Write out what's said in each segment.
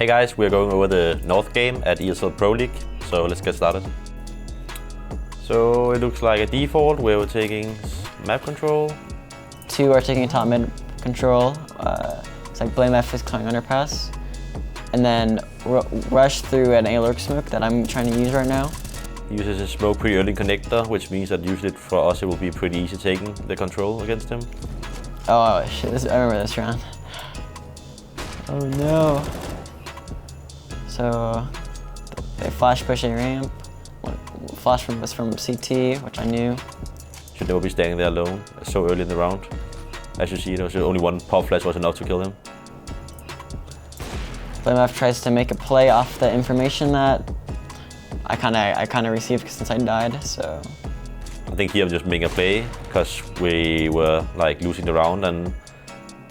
Hey guys, we're going over the North game at ESL Pro League, so let's get started. So it looks like a default where we're taking map control. Two are taking top mid control. It's like Blamef is calling underpass. And then rush through an A lurk smoke that I'm trying to use right now. Uses a smoke pretty early connector, which means that usually for us it will be pretty easy taking the control against him. Oh shit, I remember this round. Oh no. So they flash push a ramp. Flash from CT, which I knew. Should never be standing there alone so early in the round. As you see, there was only one pop flash was enough to kill him. Blamef tries to make a play off the information that I kind of received since I died. So I think here I'm just making a play because we were like losing the round and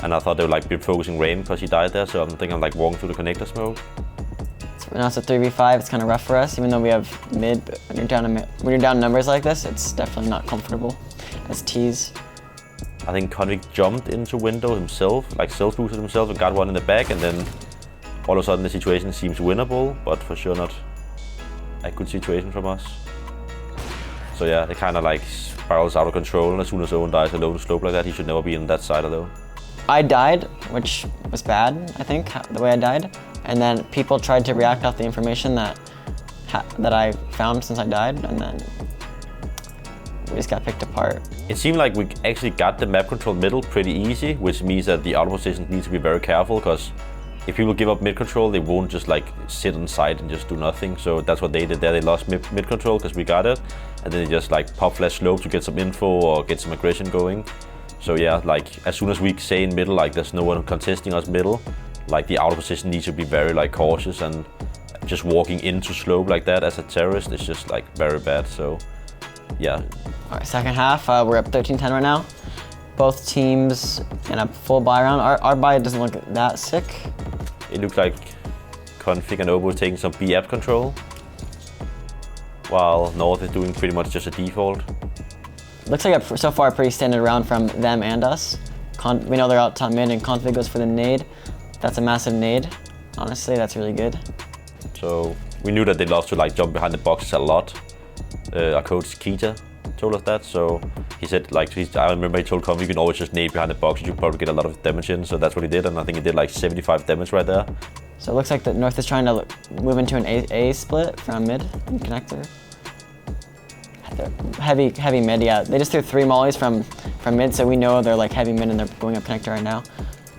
I thought they would like be focusing Rain because he died there. So I think I'm like walking through the connector smoke. So now it's a 3v5. It's kind of rough for us, even though we have mid. But when you're down numbers like this, it's definitely not comfortable. As tees. I think Convict jumped into window himself, like self-boosted himself and got one in the back, and then all of a sudden the situation seems winnable, but for sure not a good situation from us. So yeah, it kind of like spirals out of control, and as soon as Owen dies alone slope like that, he should never be on that side alone. I died, which was bad, I think, the way I died. And then people tried to react off the information that I found since I died, and then we just got picked apart. It seemed like we actually got the map control middle pretty easy, which means that the outer positions need to be very careful, because if people give up mid control, they won't just like sit on side and just do nothing. So that's what they did there. They lost mid control because we got it, and then they just like pop flash slope to get some info or get some aggression going. So yeah, like as soon as we say in middle, like there's no one contesting us middle, like the outer position needs to be very like cautious, and just walking into slope like that as a terrorist is just like very bad. So yeah. All right, second half, we're up 13-10 right now. Both teams in a full buy round. Our buy doesn't look that sick. It looks like Config and OBO is taking some B app control, while North is doing pretty much just a default. Looks like so far a pretty standard round from them and us. We know they're out top mid, and Config goes for the nade. That's a massive nade. Honestly, that's really good. So we knew that they love to like jump behind the boxes a lot. Our coach Kjærbye told us that. So he said like I remember he told Config you can always just nade behind the box. You probably get a lot of damage in. So that's what he did, and I think he did like 75 damage right there. So it looks like the North is trying to move into an A split from mid and connector. Heavy mid, yeah. They just threw 3 mollies from mid, so we know they're like heavy mid and they're going up connector right now.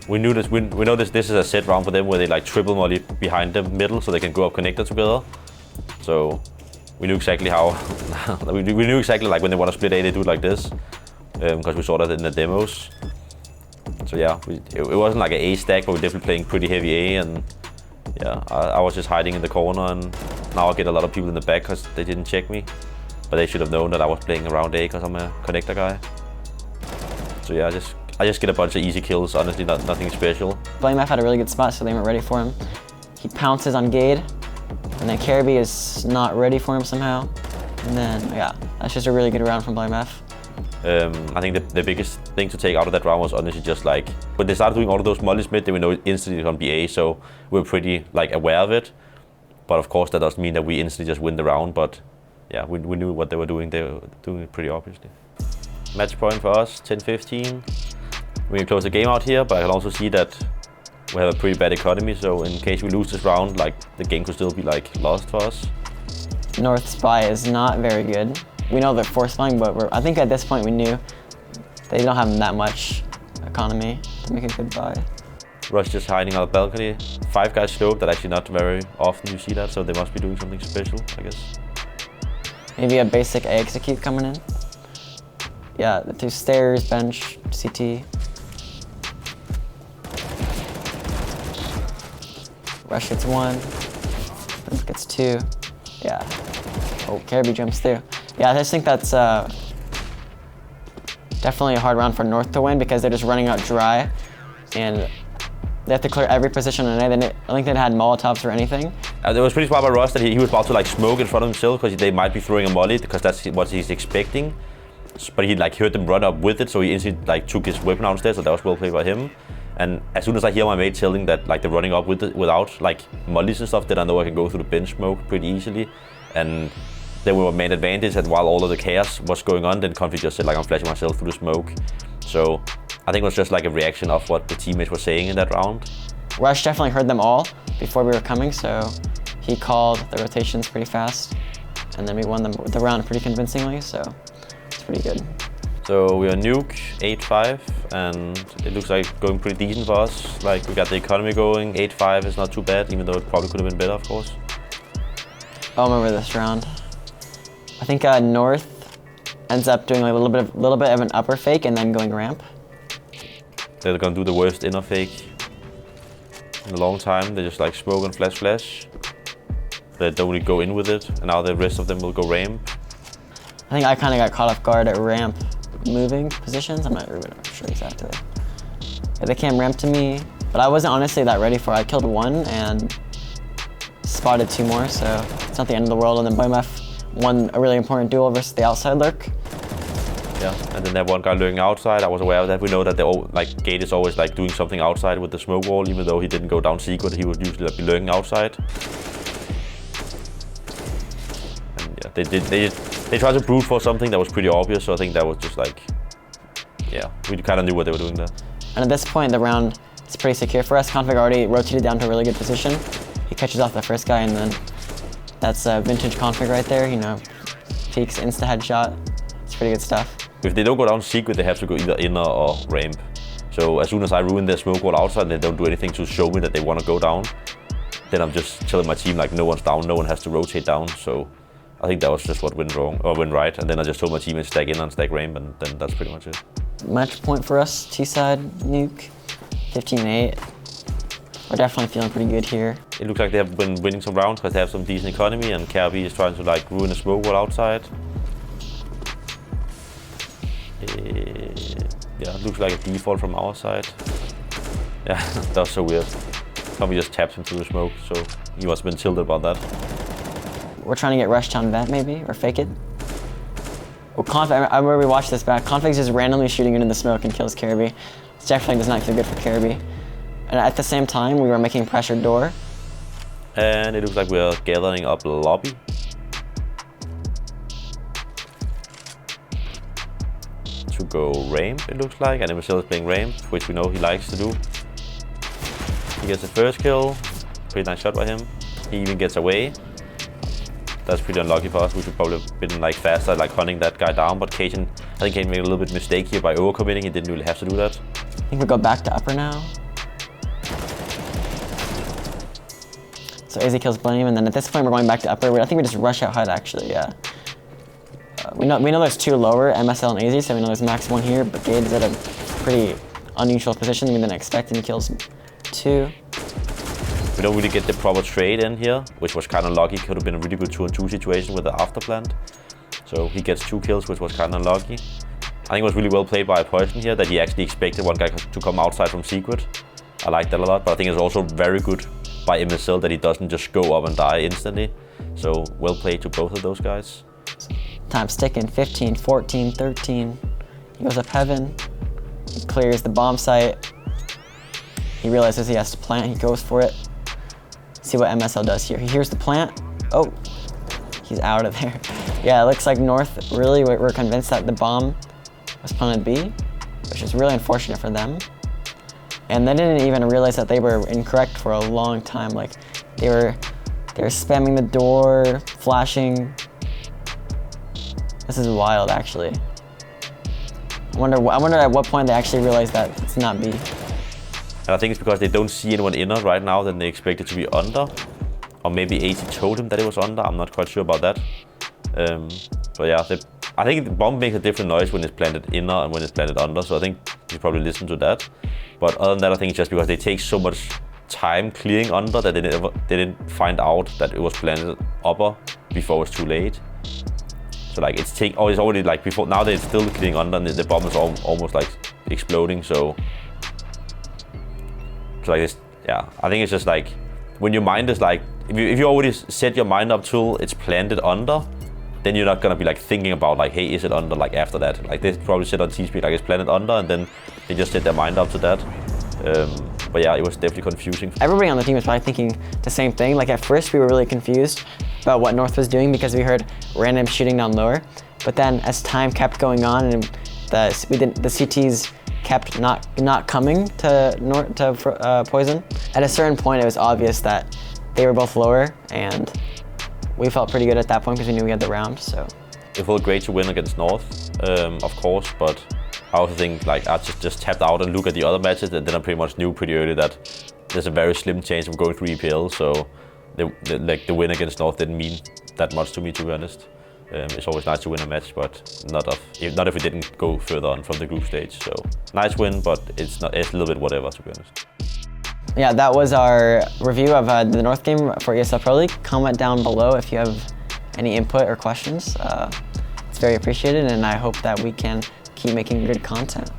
We knew this. We know this is a set round for them where they like triple molly behind the middle, so they can go up connector together. So we knew exactly how. we knew exactly like when they want to split A, they do it like this, because we saw that in the demos. So yeah, it wasn't like an A stack, but we're definitely playing pretty heavy A, and yeah, I was just hiding in the corner, and now I get a lot of people in the back because they didn't check me. But they should have known that I was playing around A because I'm a connector guy. So yeah, I just get a bunch of easy kills, honestly, nothing special. Blamef had a really good spot, so they weren't ready for him. He pounces on Gade, and then Kjærbye is not ready for him somehow. And then, yeah, that's just a really good round from Blamef. I think the biggest thing to take out of that round was honestly just like, when they started doing all of those mollies mid, they would know instantly on BA, so we were pretty like aware of it. But of course, that doesn't mean that we instantly just win the round, but yeah, we knew what they were doing. They were doing it pretty obviously. Match point for us, 10-15. We can close the game out here, but I can also see that we have a pretty bad economy, so in case we lose this round, like the game could still be like lost for us. North's buy is not very good. We know they're force buying, but I think at this point we knew they don't have that much economy to make a good buy. Rush just hiding on the balcony. 5 guys slope, that actually not very often you see that, so they must be doing something special, I guess. Maybe a basic A execute coming in. Yeah, through stairs, bench, CT. Rush gets 1, then gets 2. Yeah. Oh, Kjærbye jumps through. Yeah, I just think that's definitely a hard round for North to win because they're just running out dry, and they have to clear every position on A. I don't think they had Molotovs or anything. It was pretty smart by Russ that he was about to like smoke in front of himself because they might be throwing a molly because that's what he's expecting. But he like heard them run up with it, so he instantly like took his weapon downstairs, so that was well played by him. And as soon as I hear my mate telling that like they're running up without like mollies and stuff, then I know I can go through the bench smoke pretty easily. And then we were main advantage, and while all of the chaos was going on, then Config just said like I'm flashing myself through the smoke. So I think it was just like a reaction of what the teammates were saying in that round. Rush definitely heard them all before we were coming, so he called the rotations pretty fast, and then we won the round pretty convincingly, so it's pretty good. So we are Nuke 8-5, and it looks like going pretty decent for us. Like we got the economy going, 8-5 is not too bad, even though it probably could have been better, of course. I remember this round. I think North ends up doing like a little bit of an upper fake and then going ramp. They're gonna do the worst inner fake in a long time. They just like smoke and flash. They don't really go in with it, and now the rest of them will go ramp. I think I kind of got caught off guard at ramp moving positions. I'm not really sure exactly. Yeah, they came ramp to me, but I wasn't honestly that ready for it. I killed one and spotted two more, so it's not the end of the world. And then Blamef won a really important duel versus the outside lurk. Yeah, and then that one guy lurking outside. I was aware of that. We know that like Gate is always like doing something outside with the smoke wall, even though he didn't go down secret. He would usually like, be lurking outside. And yeah, they tried to brute for something that was pretty obvious. So I think that was just like, yeah, we kind of knew what they were doing there. And at this point, the round is pretty secure for us. Config already rotated down to a really good position. He catches off the first guy, and then that's vintage Config right there. You know, peeks insta headshot. It's pretty good stuff. If they don't go down secret, they have to go either inner or ramp. So as soon as I ruin their smoke wall outside and they don't do anything to show me that they want to go down, then I'm just telling my team like no one's down, no one has to rotate down. So I think that was just what went wrong or went right. And then I just told my teammates stack in and stack ramp, and then that's pretty much it. Match point for us, T-side Nuke, 15-8. We're definitely feeling pretty good here. It looks like they have been winning some rounds because they have some decent economy, and Kjærbye is trying to like ruin the smoke wall outside. Yeah, it looks like a default from our side. Yeah, that was so weird. Tommy just tapped him through the smoke, so he must have been tilted about that. We're trying to get rush town vent maybe, or fake it. Well, I remember we watched this back. Config's just randomly shooting into the smoke and kills Kjærbye. It definitely does not feel good for Kjærbye. And at the same time, we were making pressured door. And it looks like we're gathering up the lobby. To go ramp, it looks like, and Emil is playing ramp, which we know he likes to do. He gets the first kill, pretty nice shot by him. He even gets away. That's pretty unlucky for us. We should probably have been like faster, like hunting that guy down. But I think Kjærbye made a little bit mistake here by overcommitting. He didn't really have to do that. I think we go back to upper now. So AZ kills Blamef, and then at this point we're going back to upper. I think we just rush out HUD actually, yeah. We know there's two lower, MSL and AZ, so we know there's max one here, but Gate is at a pretty unusual position. We didn't expect, and he kills two. We don't really get the proper trade in here, which was kind of lucky. Could have been a really good 2-on-2 situation with the afterplant. So he gets 2 kills, which was kind of unlucky. I think it was really well played by Poizon here, that he actually expected one guy to come outside from secret. I like that a lot, but I think it's also very good by ESL that he doesn't just go up and die instantly. So well played to both of those guys. Time's ticking, 15, 14, 13. He goes up heaven. He clears the bomb site. He realizes he has to plant, he goes for it. See what MSL does here. He hears the plant. Oh, he's out of there. Yeah, it looks like North really were convinced that the bomb was planted B, which is really unfortunate for them. And they didn't even realize that they were incorrect for a long time. Like they were spamming the door, flashing. This is wild, actually. I wonder at what point they actually realized that it's not B. And I think it's because they don't see anyone inner right now, then they expect it to be under. Or maybe 80 told him that it was under, I'm not quite sure about that. But yeah, I think the bomb makes a different noise when it's planted inner and when it's planted under, so I think you probably listen to that. But other than that, I think it's just because they take so much time clearing under that they didn't find out that it was planted upper before it's too late. So like it's already like before, now they're still clearing under and the bomb is almost like exploding, so like this, yeah, I think it's just like when your mind is like, if you already set your mind up to it's planted under, then you're not gonna be like thinking about like, hey, is it under like after that? Like they probably set on TeamSpeak like it's planted under, and then they just set their mind up to that. But yeah, it was definitely confusing. Everybody on the team was probably thinking the same thing. Like at first we were really confused about what North was doing because we heard random shooting down lower. But then as time kept going on and the CTs kept not coming to Poizon, at a certain point it was obvious that they were both lower, and we felt pretty good at that point because we knew we had the round. So it felt great to win against North, of course, but I also think like I just tapped out and look at the other matches, and then I pretty much knew pretty early that there's a very slim chance of going through EPL. So the win against North didn't mean that much to me, to be honest. It's always nice to win a match, but not if we didn't go further on from the group stage. So nice win, but it's a little bit whatever, to be honest. Yeah, that was our review of the North game for ESL Pro League. Comment down below if you have any input or questions. It's very appreciated, and I hope that we can keep making good content.